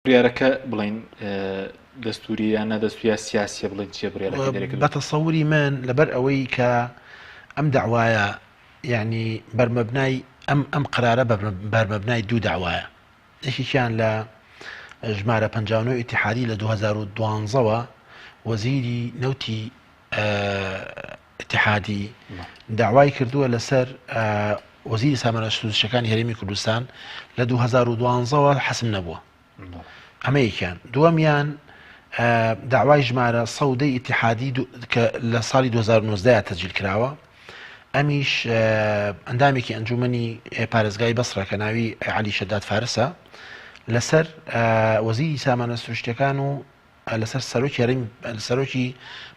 بڕیارەکە بڵین دەستوری یان نەدەستوریە سیاسیە بڵین چیە بڕیارەکە دەرێکرد؟ بە تەسەووری من لەبەر ئەوەی کە ئەم داوایە یعنی بەرمەبنای ئەم قرارە بەرمەبنای دوو داوایە. یەکێکیان لە ژمارە 59 ئیتیحادی لە 2012ەوە وەزیری نەوتی اتحادی داوای کردووە لەسەر وەزیری سامانە سروشتەکانی هەرێمی کوردستان لە 2012ەوە حەسم نەبووە. ئەمە یەکیان. دووەمیان داوای ژمارە 100 ئیتیحادی کە لە ساڵی 2019 تەسجیل کراوە. ئەمیش ئەندامێکی ئەنجومەنی پارێزگای بەسڕە کە ناوی عەلی شەداد فارسە لەسەر وەزیری سامانە سروشتەکان و لەسەر سەرۆکی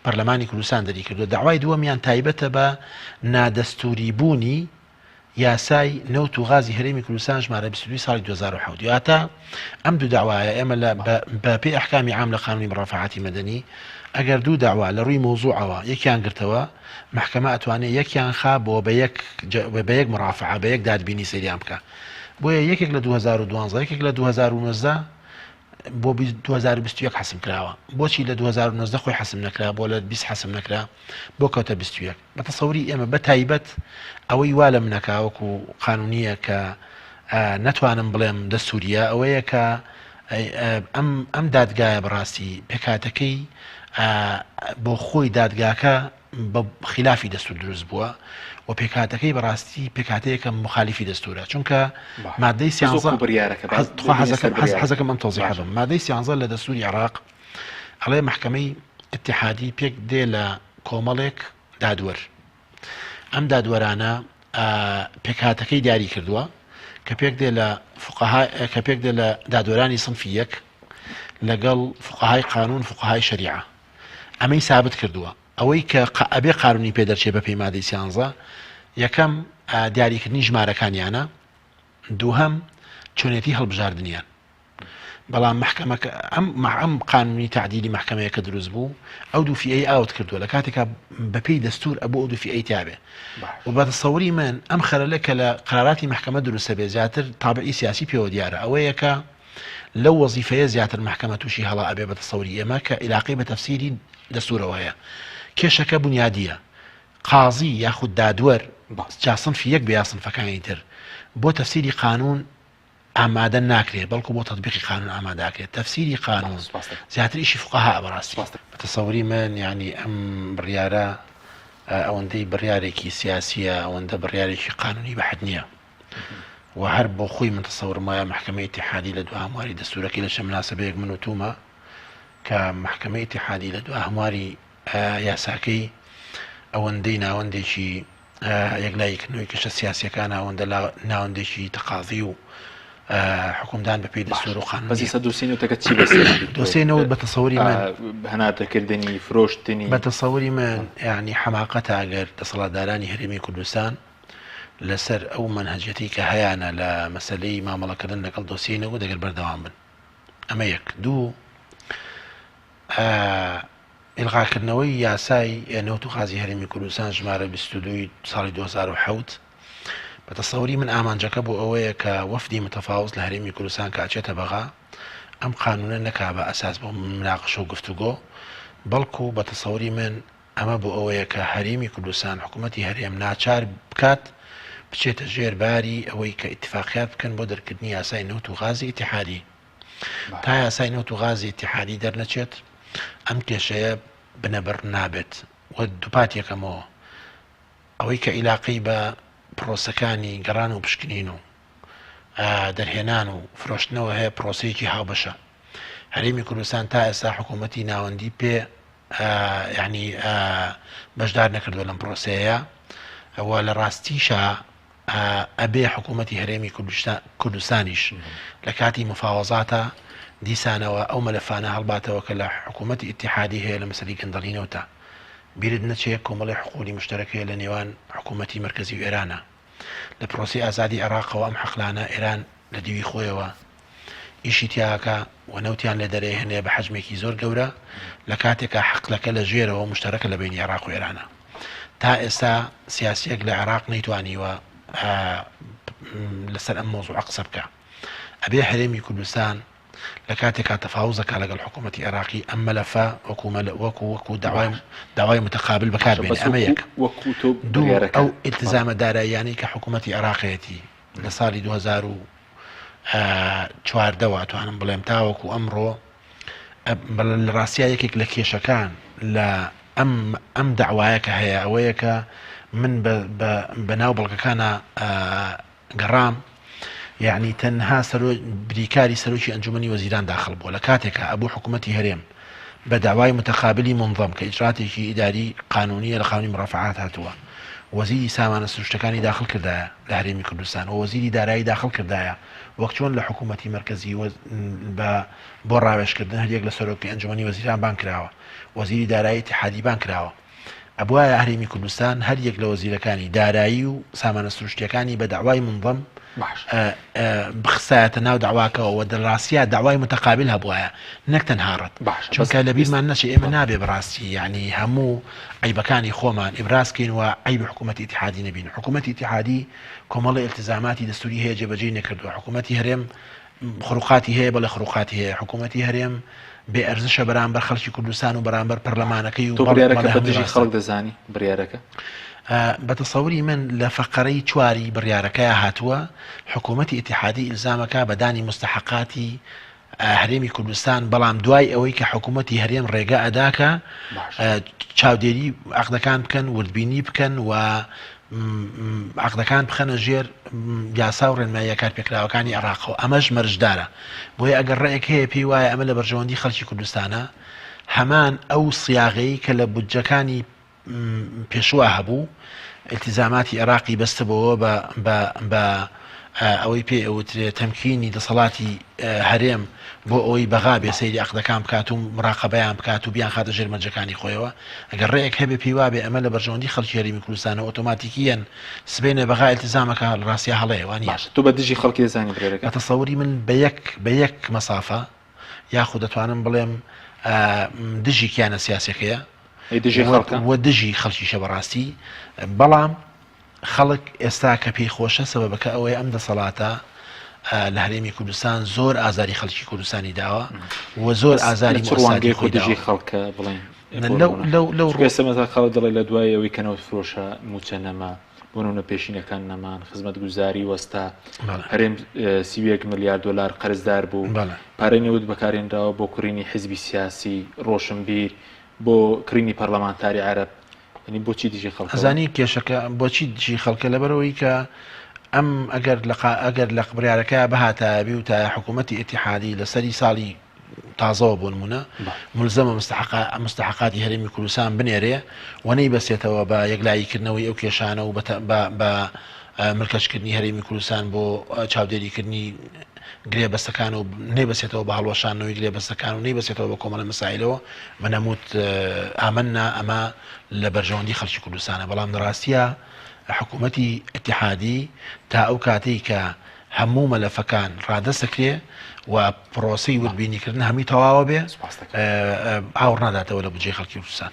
پەرلەمانی کوردستان دەری کردو. داوای دووەمیان تایبەتە بە نادەستوری بوونی یاسای نەوت و غازی هەرێمی کوردستان ژمارە 22 ساڵی 2007. یاتە ئەم دوو داوایە ئێمە بە پێی ئەحکامی عام لە قانونی مڕافعاتی مەدەنی ئەگەر دوو داوا لە ڕووی مۆزوعەوە یەکیان گرتەوە محکەمە ئەتوانێت یەکیان خا بۆ بە یەک مڕافعە بە یەک دادبینی سەریان بکە. بۆیە یەکێک لە 2012 یەکێک لە 2019 بۆ 2021 حەسم کراوە. بۆچی لە 2019 خۆی حەسم نەکرا بۆ لە 20 حەسم نەکرا بۆ کەوتە 21. بە تەسەووری ئێمە بە تایبەت ئەوەی وا لە منەکاوەکو قانونیە کە نەتوانم بڵێم دەستوریە ئەوەیە کە ئەم دادگایە بەڕاستی پێکاتەکەی بۆ خۆی دادگاکە بە خلافی دەستور دروست بووە و پێکاتەکەی بەڕاستی پێکاتەیەکە مخالیفی دەستورە چونکە مادەی حەزەکەم ئەم تۆزیح بم. مادەی 13 لە دەستوری عێراق ئەڵێ محکەمەی اتحادی پێک دێ لە کۆمەڵێک دادوەر. ئەم دادوەرانە پێکاتەکەی دیاری کردووە کە پێک دێ لە دادوەرانی سنفی یەک لەگەڵ فقەهای قانون فقەهای شەریعە. ئەمەی ثابت کردووە ئەوەی کە ئەبێ قانونی پێدەرچێ بە پێی مادەی 13 یەکەم دیاریکردنی ژمارەکانیانە، دووهەم چۆنێتی هەڵبژاردنیان. بەڵام محکەمەکە ئەم قانونی تعدیلی محکەمەیەکە دروست بوو ئەو دوو فیئەی ئاوت کردووە لە کاتێکا بەپێی دەستور ئەبوو ئەو دوو فیئەی تابێ. و بە تەسەووری من ئەم خەلەلە کە لە قراراتی محکەمە دروستە بێ زیاتر تابعی سیاسی پێوە دیارە ئەوەیە کە لەو وەزیفەیە زیاتر محکەمە تووشی هەڵا ئەبێ بە تەسەووری ئێمە کە عیلاقەی بە تەفسیری دەستورەوە هەیە. کێشەکە بنیادیە. قازی یاخود دادوەر جا سنفی یەک بە یا سنفەکانی تر بۆ تەفسیری قانون ئامادە ناکرێت بەڵکو بۆ تەطبیقی قانون ئاماداکرێت. تەفسیری قانون زیاتر ئیشی فقەها بەڕاستی. بە تەسەووری من یعنی ئەم بڕیارە ئەوەندەی بڕیارێکی سیاسیە ئەوەندە بڕیارێکی قانونی بەحد نییە و هەر بۆ خۆی من تەسەورم وایە محکەمەی اتحادی لە دو هەمواری دەستورەکەی لە چەند مناسبەیەک من وتومە کە محکەمەی اتحادی لە دو هەمواری یاساکەی ئەوەندەی ناوەندێکی یەکلایەکردنەوەی کەشە سیاسیەکان ئەوەندە ناوەندێکی تەقاضی و حکومدان بەپێی دەستور و قانون دۆسینەوەتەکە چی بەسێ دۆسێنەوە بە تەسەووری من هەناتەکردنی فرۆشتنی بە تەسەووری من یعنی حەماقەتە ئەگەر دەسەڵاتدارانی هەرێمی کوردستان لەسەر ئەو منهەجەتی کە هەیانە لە مەسەلەی مامەڵەکردن لەگەڵ دۆسیێنەوە دەگەر بەردەوام بن. ئەمە یەک. دوو ئیلغاکردنەوەی یاسای نەوت و غازی هەرێمی کوردستان ژمارە 22 ساڵی 2007 بە تەسەووری من ئامانجەکە بۆ ئەوەیە کە وەفدی متەفاوز لە هەرێمی کوردستان کاچێتە بەغا ئەم قانونە نەکا بە ئەساس بۆ مناقەشە و گفتوگۆ بەڵکو بە تەسەووری من ئەمە بۆ ئەوەیە کە هەرێمی کوردستان حکوومەتی هەرێم ناچار بکات بچێتە ژێرباری ئەوەی کە ئیتفاقیات بکەن بۆ دەرکردنی یاسای نەوت و غازی ئیتیحادی. تا یاسای نەوت و غازی ئیتیحادی دەرنەچێت ئەم کێشەیە بنەبەر نابێت و دووپات یەکەمەوە ئەوەی کە عیلاقەی بە پرۆسەکانی گەڕان و پشکنین و دەرهێنان و فرۆشتنەوە هەیە پرۆسەیەکی هاوبەشە. هەرێمی کوردستان تا ئێستا حکوومەتی ناوەندی پێ یعنی بەشدار نەکردووە لەم پرۆسەیە ئەوە لە ڕاستیشە ئەبێ حکوومەتی هەرێمی کوردستانیش لە کاتی مفاوەزاتە دیسانەوە ئەو مەلەفانە هەڵباتەوە کە لە حکوومەتی ئیتیحادی هەیە لە مەسەلەی گەندەڵینەوەتە. بیرت نەچێت کۆمەڵی حقوقی مشتەرەکەیە لە نێوان حکوومەتی مرکزی و ئێرانە لە پرۆسی ئازادی عێراقەوە ئەم حەقلانە ئێران لە دیوی خۆیەوە ئیشی تیاکە و نەوتیان لێ دەرێ هەنێ بە حەجمێکی زۆر گەورە لە کاتێکە حەقلەکە لە ژێرەوە مشتەرەکە لە بینی عێراق و ئێرانە. تا ئێستا سیاسیەک لە عێراق نەیتوانیوە لەسەر ئەم مۆزوع قسە بکە. ئەبێ هەرێمی کوردستان لە کاتێکا تەفاوزەکە لەگەڵ حکوومەتی عێراقی ئەم مەلەفە وەکو داوای متقابل بەکاربێن ئەمە یەک دوو ئەو ئیلتزامە داراییانەی کە حکوومەتی عێراقەتی لە ساڵی 2014 توانم بڵێم تاوەکو ئەمڕۆ لە ڕاستیا یەکێک لە کێشەکان لە ئەم داوایە کە هەیە ئەوەیە کە من بەناو بەڵگەکانە گەڕام یعنی تەنها بریکاری سەرۆکی ئەنجومەنی وەزیران داخل بووە لە کاتێکە ئەبوو حکوومەتی هەرێم بە داوای متقابلی منظەم کە ئیجراتێکی ئیداری قانونیە لە قانونی مرافعات هاتووە وەزیری سامانە سروشتەکانی داخل کردایە لە هەرێمی کوردستان و وەزیری دارایی داخل کردایە وەک چۆن لە حکوومەتی مرکزی بۆ ڕاوێژکردن هەریەک لە سەرۆکی ئەنجومەنی وەزیران بان کراوە وەزیری دارایی اتحادی بان کراوە ئەبوایە هەرێمی کوردستان هەریەک لە وەزیرەکانی دارایی و سامانە سروشتیەکانی بە داوای منظەم بخسایەتە ناو داواکەوە دەڕاستیە داوای متقابل هەبوایە نەک تەنهاڕەت چونکە لە بیرمان نەچێ ئێمە نابێ بەڕاستی یعنی هەموو عیبەکانی خۆمان ئیبراسکەین و عیب حکوومەتی ئیتیحادی نەبین حکوومەتی ئیتیحادی کۆمەڵی ئیلتزاماتی دەستوری هەیە جێبەجێ نەکردووە حکوومەتی هەرێم خروقاتی هەیە بەڵێ خروقاتی هەیە حکوومەتی هەرێم بێ ئەرزشە بەرامبەر خەڵکی کوردستان و بەرامبەر پەرلەمانەکەی و بڕیارەکە بەدژی خەڵک دەزانی بڕیارەکە بەتەسەوری من لە فەقەرەی چواری بڕیارەکەی هاتووە حکوومەتی ئیتیحادی ئیلزامەکە بەدانی مستحقاتی هەرێمی کوردستان بەڵام دوای ئەوەی کە حکوومەتی هەرێم ڕێگە ئەداکە چاودێری عەقدەکان بکەن وردبینی بکەن و عەقدەکان بخەنە ژێر یاسا و ڕێنماییە کارپێکراوەکانی عێراقەوە ئەمەش مەرجدارە بۆیە ئەگەر ڕێیەک هەیە پێی وایە ئەمە لە بەرژەوەندی خەڵکی کوردستانە هەمان ئەو سیاغەی کە لە بودجەکانی پێشوا هەبوو ئیلتزاماتی عێراقی بەستبەوە بە ئەوەی پێ ئەوترێ تەمکینی دەسەڵاتی هەرێم بۆ ئەوەی بەغا بێ سەیری عەقدەکان بکات و مراقەبەیان بکات و بیان خاتە ژێر مەرجەکانی خۆیەوە ئەگەر ڕێیەک هەبێ پێی وابێ ئەمە لە بەرژەوەندی خەڵکی هەرێمی کوردستانە ئۆتۆماتیکیەن سبێنێ بەغا ئیلتزامەکە لە ڕاستیە هەڵەیە وانە تۆ بە دژی خەڵکی دەزانی بڕیارەکە تەسەوری من بە یەک مەسافە یاخود دەتوانم بڵێم دژی کیانە سیاسەکەیە وە دژی خەڵکیشە بەڕاستی بەڵام خەڵک ئێستا کە پێی خۆشە سەبەبەکە ئەوەیە ئەم دەسەڵاتە لە هەرێمی کوردستان زۆر ئازاری خەڵکی کوردستانی داوە و زۆر ئازاری ڕوانگەی خۆ دژی خەڵکە بڵێن لەو ڕێسەمەتا خەڵک دەڵێ لە دوای ئەوەی کەنەوە فرۆشە موچە نەما بۆنەونە پێشینەکان نەمان خزمەت گوزاری وەستا هەرێم 31 ملیارد دلار قەرزدار بوو پارەی نەوت بەکارهێنراوە بۆ کڕینی حیزبی سیاسی ڕۆشنبیر بۆ کڕینی پەرلەمانتاری عەرەب ینی بۆچی دژی خەڵک ئەزانی کێشەکە بۆچی دژی خەڵکە لەبەرەوەی کە ئەم ئەگەر لە بڕیارەکە بەهاتابی و تا حکوومەتی ئیتیحادی لەسەری ساڵی تازەوە بۆ نمونە ملزەمە مستحقاتی هەرێمی کوردستان بنێرێ وەنەی بەسێتەوە بە یەکلاییکردنەوەی ئەو کێشانە و بە ملکەشکردنی هەرێمی کوردستان بۆ چاودێریکردنی گرێبەستەکان و نەیبەسێتەوە بە هەڵوەشانەوەی گرێبەستەکان و نەیبەسێتەوە بە کۆمەڵە مەسایلەوە منەموت ئامننا ئەمە لە بەرژەوەندی خەڵکی کوردستانە بەڵام ڕاستیە حکوومەتی ئیتیحادی تا ئەو کاتەی کە هەموو مەلەفەکان ڕادەسەکرێ و پرۆسەی وردبینیکردن هەمی تەواوە بێ ئاور ناداتەوە لە بودجەی خەڵکی کوردستان.